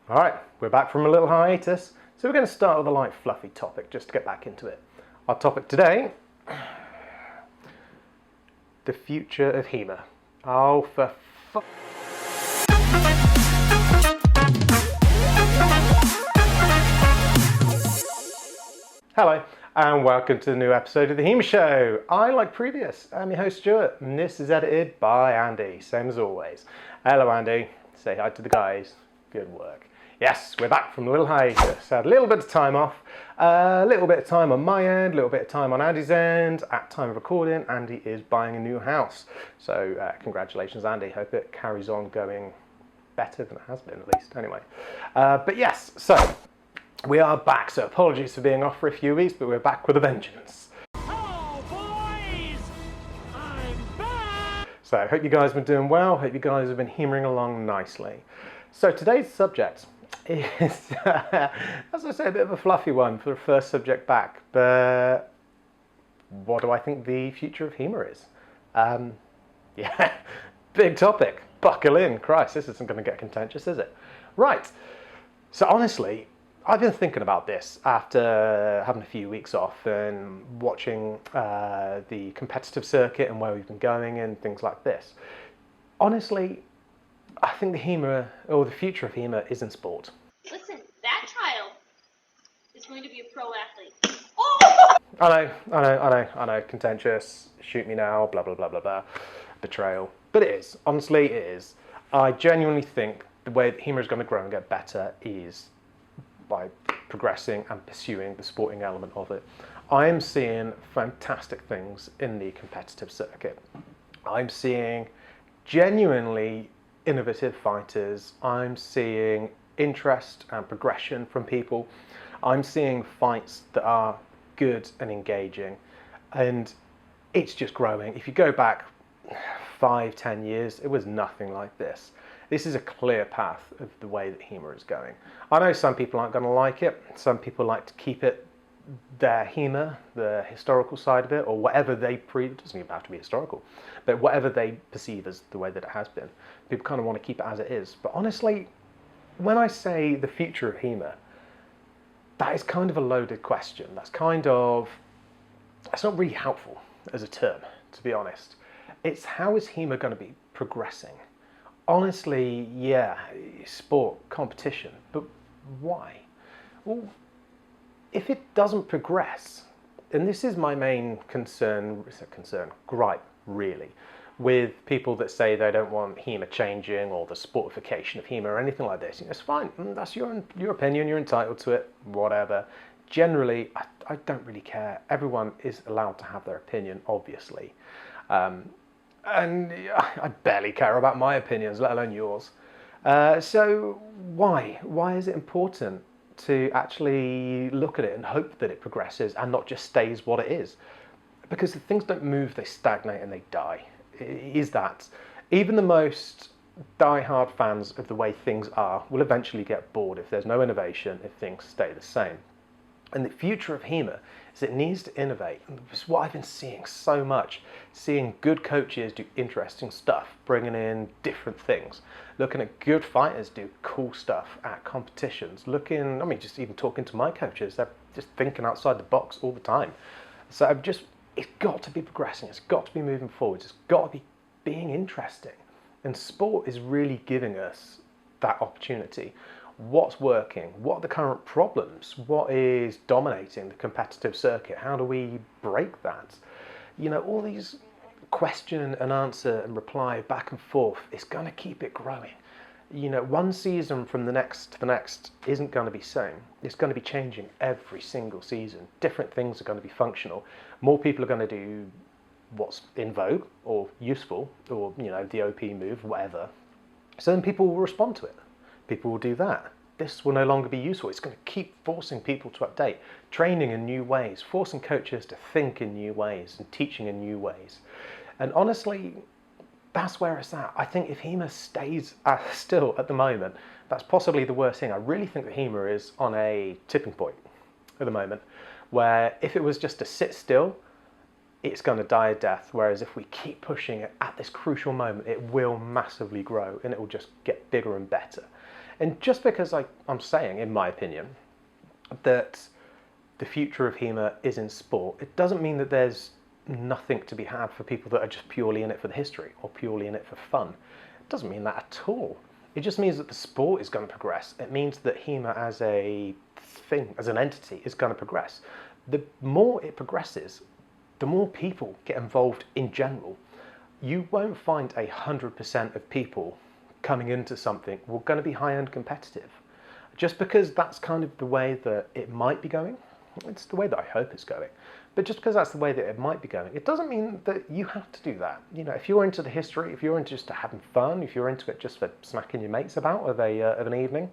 All right, we're back from a little hiatus. So we're going to start with a light, fluffy topic just to get back into it. Our topic today, the future of HEMA. Oh, for fuck. Hello, and welcome to the new episode of the HEMA Show. Like previous, I'm your host Stuart, and this is edited by Andy, same as always. Hello Andy, say hi to the guys. Good work. Yes, we're back from a little hiatus. Had a little bit of time off, a little bit of time on my end, a little bit of time on Andy's end. At time of recording, Andy is buying a new house. So congratulations, Andy. Hope it carries on going better than it has been, at least. Anyway, but yes, so we are back. So apologies for being off for a few weeks, but we're back with a vengeance. Hello, boys! I'm back! So I hope you guys have been doing well. Hope you guys have been humoring along nicely. So today's subject is, as I say, a bit of a fluffy one for the first subject back, but what do I think the future of HEMA is? Yeah, big topic. Buckle in. Christ, this isn't going to get contentious, is it? Right. So honestly, I've been thinking about this after having a few weeks off and watching the competitive circuit and where we've been going and things like this. Honestly, I think the HEMA, or the future of HEMA, is in sport. Listen, that child is going to be a pro athlete. Oh! I know, contentious, shoot me now, blah, blah, blah, blah, blah, betrayal. But it is, honestly, it is. I genuinely think the way that HEMA is going to grow and get better is by progressing and pursuing the sporting element of it. I am seeing fantastic things in the competitive circuit. I'm seeing genuinely innovative fighters. I'm seeing interest and progression from people. I'm seeing fights that are good and engaging, and it's just growing. If you go back 5-10 years, it was nothing like this. This is a clear path of the way that HEMA is going. I know some people aren't going to like it. Some people like to keep it their HEMA, the historical side of it, or whatever it doesn't even have to be historical, but whatever they perceive as the way that it has been. People kind of want to keep it as it is. But honestly, when I say the future of HEMA, that is kind of a loaded question. It's not really helpful as a term, to be honest. It's how is HEMA going to be progressing? Honestly, yeah, sport, competition, but why? Well, if it doesn't progress, and this is my main gripe, really, with people that say they don't want HEMA changing or the sportification of HEMA or anything like this. It's fine, that's your opinion, you're entitled to it, whatever. Generally, I don't really care. Everyone is allowed to have their opinion, obviously. And I barely care about my opinions, let alone yours. So why? Why is it important to actually look at it and hope that it progresses and not just stays what it is? Because if things don't move, they stagnate and they die. It is that. Even the most die-hard fans of the way things are will eventually get bored if there's no innovation, if things stay the same. And the future of HEMA is it needs to innovate. And it's what I've been seeing so much. Seeing good coaches do interesting stuff, bringing in different things. Looking at good fighters do cool stuff at competitions. Just even talking to my coaches, they're just thinking outside the box all the time. So it's got to be progressing. It's got to be moving forward. It's got to be being interesting. And sport is really giving us that opportunity. What's working? What are the current problems? What is dominating the competitive circuit? How do we break that? All these question and answer and reply back and forth, it's going to keep it growing. One season from the next to the next isn't going to be the same. It's going to be changing every single season. Different things are going to be functional. More people are going to do what's in vogue or useful, or the OP move, whatever. So then people will respond to it. People will do that. This will no longer be useful. It's going to keep forcing people to update, training in new ways, forcing coaches to think in new ways and teaching in new ways. And honestly, that's where it's at. I think if HEMA stays still at the moment, that's possibly the worst thing. I really think that HEMA is on a tipping point at the moment, where if it was just to sit still, it's going to die a death. Whereas if we keep pushing it at this crucial moment, it will massively grow and it will just get bigger and better. And just because I'm saying, in my opinion, that the future of HEMA is in sport, it doesn't mean that there's nothing to be had for people that are just purely in it for the history or purely in it for fun. It doesn't mean that at all. It just means that the sport is going to progress. It means that HEMA as a thing, as an entity, is going to progress. The more it progresses, the more people get involved in general. You won't find 100% of people coming into something who are going to be high-end competitive. Just because that's kind of the way that it might be going, it's the way that I hope it's going, but just because that's the way that it might be going, it doesn't mean that you have to do that. You know, if you're into the history, if you're into just having fun, if you're into it just for smacking your mates about of an evening,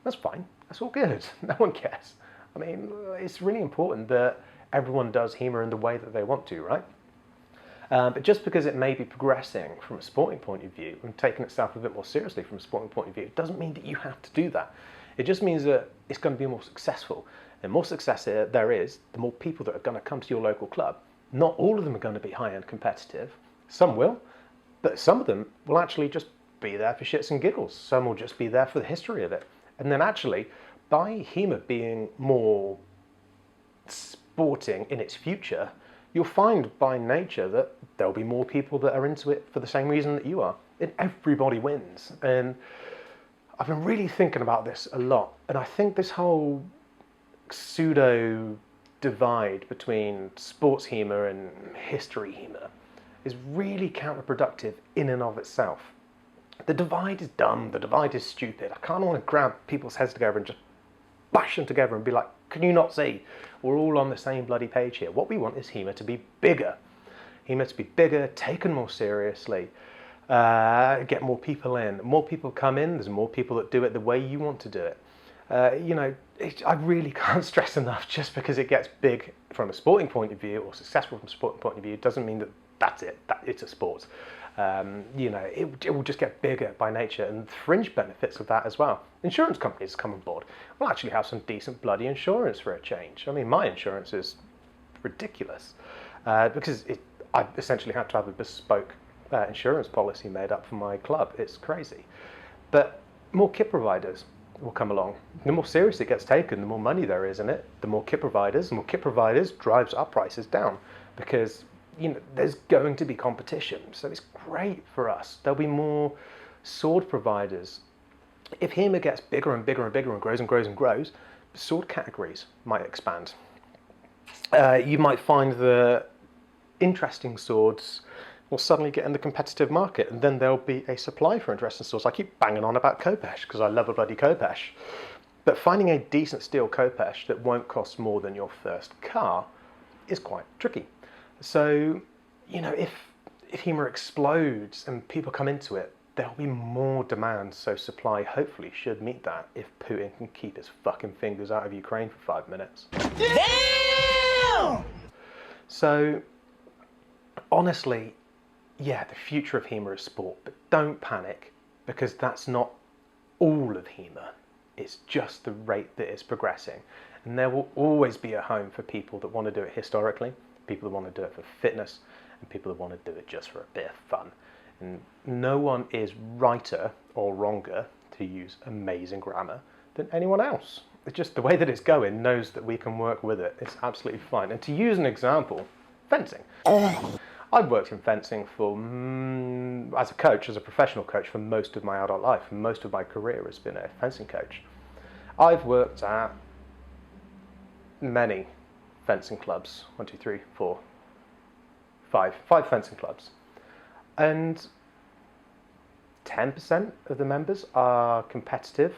that's fine. That's all good. No one cares. I mean, it's really important that everyone does HEMA in the way that they want to, right? But just because it may be progressing from a sporting point of view and taking itself a bit more seriously from a sporting point of view, it doesn't mean that you have to do that. It just means that it's going to be more successful. And more success there is, the more people that are going to come to your local club. Not all of them are going to be high-end competitive. Some will, but some of them will actually just be there for shits and giggles. Some will just be there for the history of it. And then actually, by HEMA being more sporting in its future, you'll find by nature that there'll be more people that are into it for the same reason that you are. And everybody wins. And I've been really thinking about this a lot. And I think this whole pseudo divide between sports HEMA and history HEMA is really counterproductive in and of itself. The divide is dumb, the divide is stupid. I kind of want to grab people's heads together and just bash them together and be like, can you not see? We're all on the same bloody page here. What we want is HEMA to be bigger. HEMA to be bigger, taken more seriously, get more people in. The more people come in, there's more people that do it the way you want to do it. You know, I really can't stress enough, just because it gets big from a sporting point of view or successful from a sporting point of view doesn't mean that that's it, that it's a sport. You know, it will just get bigger by nature, and fringe benefits of that as well. Insurance companies come on board. We'll actually have some decent bloody insurance for a change. I mean, my insurance is ridiculous because I essentially had to have a bespoke insurance policy made up for my club. It's crazy. But more kit providers will come along. The more seriously it gets taken, the more money there is in it. The more kit providers drives our prices down, because you know there's going to be competition. So it's great for us. There'll be more sword providers. If HEMA gets bigger and bigger and bigger and grows and grows and grows, sword categories might expand. You might find that interesting swords will suddenly get in the competitive market, and then there'll be a supply for interesting swords. I keep banging on about Khopesh because I love a bloody Khopesh. But finding a decent steel Khopesh that won't cost more than your first car is quite tricky. So, you know, if HEMA explodes and people come into it, there'll be more demand, so supply hopefully should meet that if Putin can keep his fucking fingers out of Ukraine for 5 minutes. Damn! So, honestly, yeah, the future of HEMA is sport, but don't panic, because that's not all of HEMA. It's just the rate that it's progressing. And there will always be a home for people that want to do it historically, people that want to do it for fitness, and people that want to do it just for a bit of fun. And no one is righter or wronger, to use amazing grammar, than anyone else. It's just the way that it's going knows that we can work with it. It's absolutely fine. And to use an example, fencing. I've worked in fencing for, as a coach, as a professional coach, for most of my adult life. Most of my career has been a fencing coach. I've worked at many fencing clubs, 1, 2, 3, 4, 5 fencing clubs. And 10% of the members are competitive.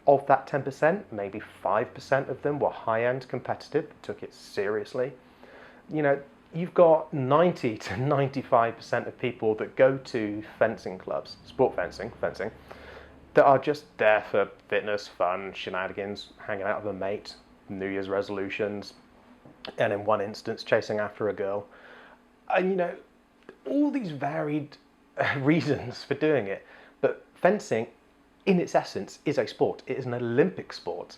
Of that 10%, maybe 5% of them were high-end competitive, took it seriously. You know, you've got 90 to 95% of people that go to fencing clubs, sport fencing, that are just there for fitness, fun, shenanigans, hanging out with a mate, New Year's resolutions, and in one instance, chasing after a girl. And you know, all these varied reasons for doing it. But fencing, in its essence, is a sport. It is an Olympic sport.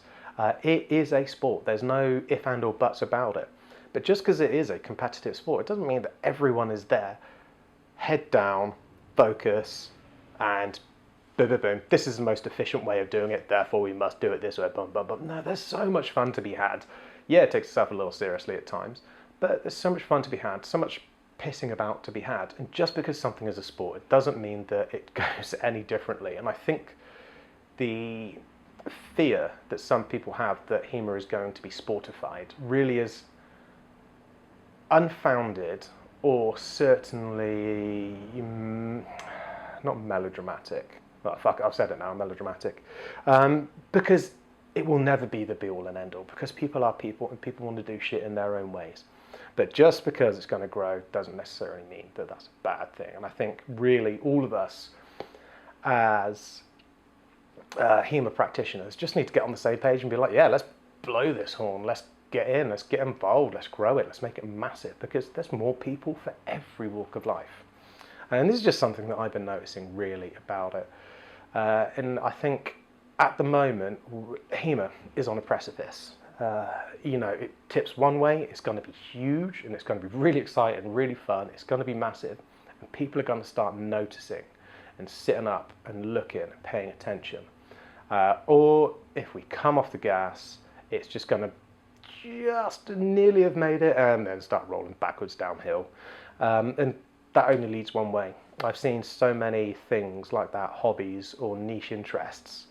It is a sport. There's no if and or buts about it. But just because it is a competitive sport, it doesn't mean that everyone is there, head down, focus, and boom, boom, boom, this is the most efficient way of doing it, therefore we must do it this way, bum, bum, bum. No, there's so much fun to be had. Yeah, it takes itself a little seriously at times, but there's so much fun to be had, so much pissing about to be had. And just because something is a sport, it doesn't mean that it goes any differently. And I think the fear that some people have that HEMA is going to be sportified really is unfounded, or certainly not melodramatic. Well, fuck it, I've said it now, melodramatic. Because it will never be the be-all and end-all, because people are people and people want to do shit in their own ways. But just because it's going to grow doesn't necessarily mean that that's a bad thing. And I think really all of us as HEMA practitioners just need to get on the same page and be like, yeah, let's blow this horn, let's get in, let's get involved, let's grow it, let's make it massive, because there's more people for every walk of life. And this is just something that I've been noticing really about it. And I think at the moment, HEMA is on a precipice. It tips one way, it's going to be huge, and it's going to be really exciting, really fun, it's going to be massive, and people are going to start noticing and sitting up and looking and paying attention. Or if we come off the gas, it's just going to just nearly have made it and then start rolling backwards downhill. And that only leads one way. I've seen so many things like that, hobbies or niche interests,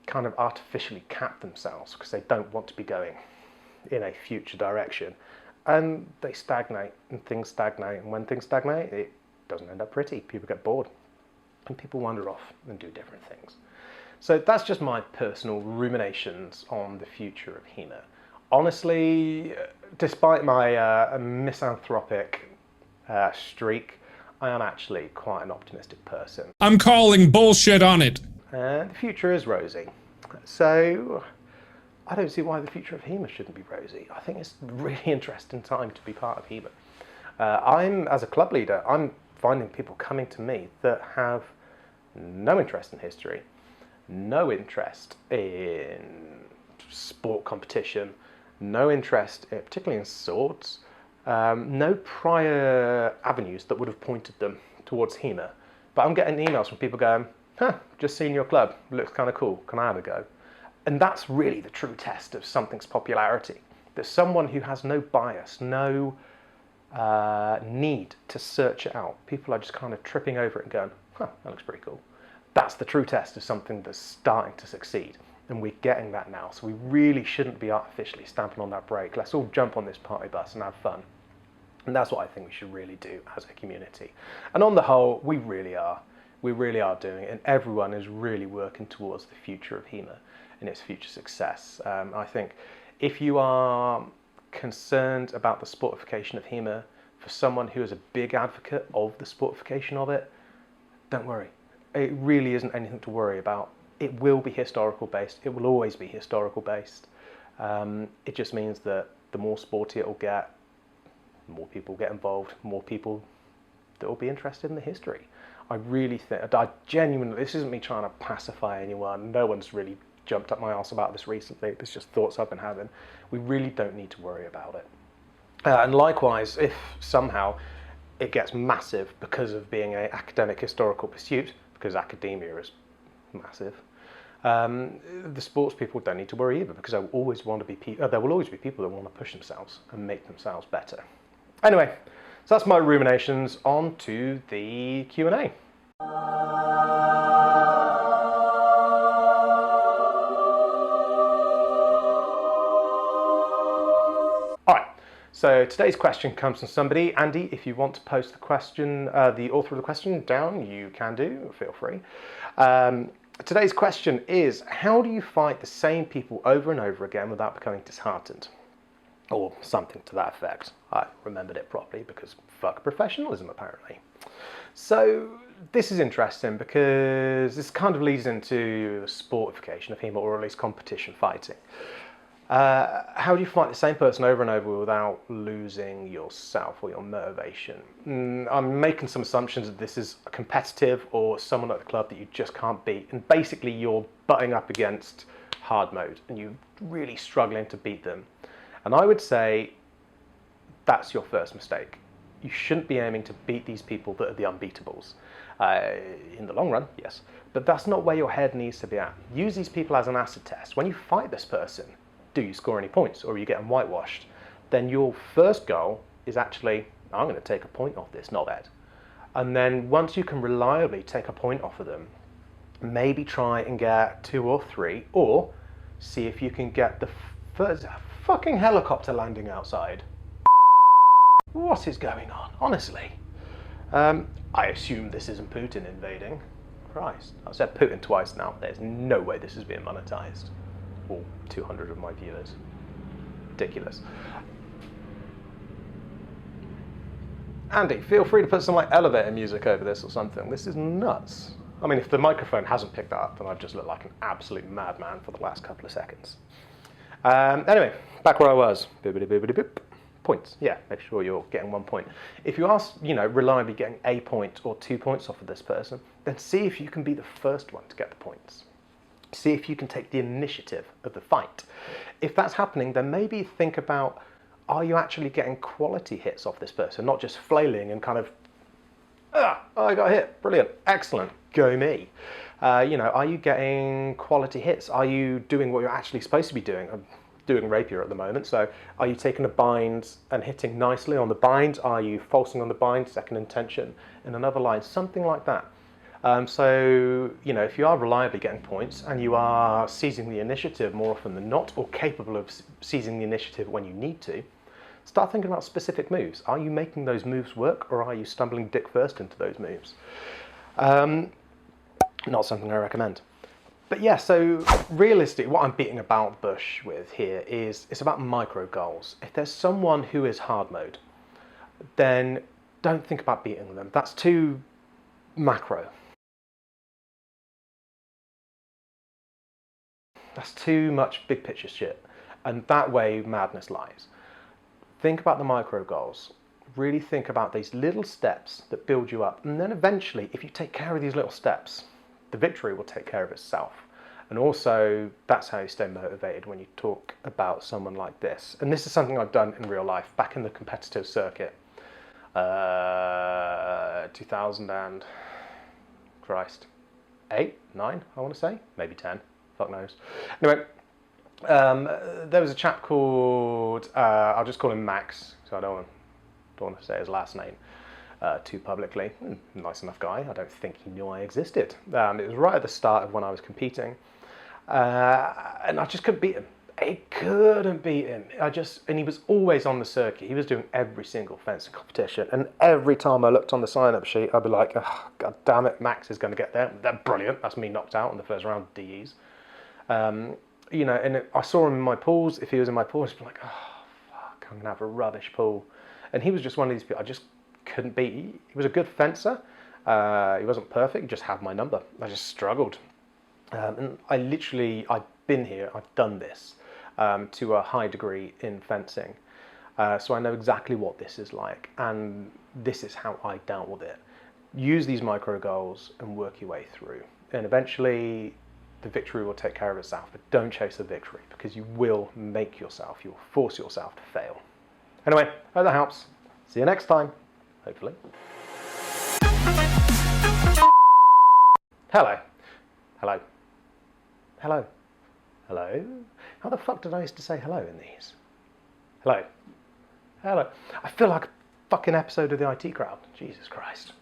kind of artificially cap themselves because they don't want to be going in a future direction. And they stagnate, and things stagnate. And when things stagnate, it doesn't end up pretty. People get bored and people wander off and do different things. So that's just my personal ruminations on the future of HEMA. Honestly, despite my misanthropic streak, I am actually quite an optimistic person. I'm calling bullshit on it. The future is rosy. So I don't see why the future of HEMA shouldn't be rosy. I think it's a really interesting time to be part of HEMA. As a club leader, I'm finding people coming to me that have no interest in history, no interest in sport competition, no interest, particularly in swords, no prior avenues that would have pointed them towards HEMA. But I'm getting emails from people going, just seen your club, looks kind of cool, can I have a go? And that's really the true test of something's popularity. There's someone who has no bias, no need to search it out. People are just kind of tripping over it and going, that looks pretty cool. That's the true test of something that's starting to succeed. And we're getting that now. So we really shouldn't be artificially stamping on that brake. Let's all jump on this party bus and have fun. And that's what I think we should really do as a community. And on the whole, we really are. We really are doing it. And everyone is really working towards the future of HEMA and its future success. I think if you are concerned about the sportification of HEMA, for someone who is a big advocate of the sportification of it, don't worry. It really isn't anything to worry about. It will be historical based. It will always be historical based. It just means that the more sporty it will get, more people get involved, more people that will be interested in the history. I really think, I genuinely, this isn't me trying to pacify anyone. No one's really jumped up my arse about this recently. It's just thoughts I've been having. We really don't need to worry about it. And likewise, if somehow it gets massive because of being an academic historical pursuit, because academia is massive, the sports people don't need to worry either, because there will always be people that want to push themselves and make themselves better. Anyway, so that's my ruminations. On to the Q&A. So today's question comes from somebody. Andy, if you want to post the question, the author of the question down, you can do, feel free. Today's question is, how do you fight the same people over and over again without becoming disheartened? Or something to that effect. I remembered it properly because fuck professionalism, apparently. So this is interesting because this kind of leads into the sportification of HEMA, or at least competition fighting. How do you fight the same person over and over without losing yourself or your motivation? I'm making some assumptions that this is a competitive or someone at the club that you just can't beat. And basically you're butting up against hard mode and you're really struggling to beat them. And I would say that's your first mistake. You shouldn't be aiming to beat these people that are the unbeatables. In the long run, yes. But that's not where your head needs to be at. Use these people as an acid test. When you fight this person, do you score any points or are you getting whitewashed? Then your first goal is actually, I'm going to take a point off this knobhead. And then once you can reliably take a point off of them, maybe try and get 2 or 3, or see if you can get the first fucking helicopter landing outside. What is going on, honestly? I assume this isn't Putin invading. Christ, I've said Putin twice now. There's no way this is being monetized. All 200 of my viewers. Ridiculous. Andy, feel free to put some like elevator music over this or something. This is nuts. I mean, if the microphone hasn't picked that up, then I've just looked like an absolute madman for the last couple of seconds. Anyway, back where I was. Boopity boopity boop. Points. Yeah, make sure you're getting 1 point. If you are, reliably getting a point or 2 points off of this person, then see if you can be the first one to get the points. See if you can take the initiative of the fight. If that's happening, then maybe think about, are you actually getting quality hits off this person, not just flailing and kind of, I got hit, brilliant, excellent, go me. Are you getting quality hits? Are you doing what you're actually supposed to be doing? I'm doing rapier at the moment, so are you taking a bind and hitting nicely on the bind? Are you falsing on the bind, second intention in another line, something like that. If you are reliably getting points and you are seizing the initiative more often than not, or capable of seizing the initiative when you need to, start thinking about specific moves. Are you making those moves work, or are you stumbling dick first into those moves? Not something I recommend. But yeah, so realistically, what I'm beating about bush with here is it's about micro goals. If there's someone who is hard mode, then don't think about beating them. That's too macro. That's too much big picture shit. And that way madness lies. Think about the micro goals. Really think about these little steps that build you up. And then eventually, if you take care of these little steps, the victory will take care of itself. And also, that's how you stay motivated when you talk about someone like this. And this is something I've done in real life, back in the competitive circuit. 2000 and, Christ, 8, 9, I want to say, maybe 10, fuck knows. Anyway, there was a chap called, I'll just call him Max, so I don't want to say his last name too publicly. Nice enough guy. I don't think he knew I existed. It was right at the start of when I was competing, and I just couldn't beat him. I couldn't beat him. And he was always on the circuit. He was doing every single fencing competition, and every time I looked on the sign-up sheet, I'd be like, oh, God damn it, Max is going to get there. That's brilliant. That's me knocked out in the first round of DEs. And I saw him in my pools. If he was in my pools, I'd be like, oh, fuck, I'm going to have a rubbish pool. And he was just one of these people I just couldn't beat. He was a good fencer. He wasn't perfect. He just had my number. I just struggled. And I've been here. I've done this to a high degree in fencing. So I know exactly what this is like. And this is how I dealt with it. Use these micro goals and work your way through. And eventually, the victory will take care of itself. But don't chase the victory, because you will make yourself, you will force yourself to fail. Anyway, hope that helps. See you next time, hopefully. Hello. Hello. Hello. Hello. How the fuck did I used to say hello in these? Hello. Hello. I feel like a fucking episode of the IT Crowd. Jesus Christ.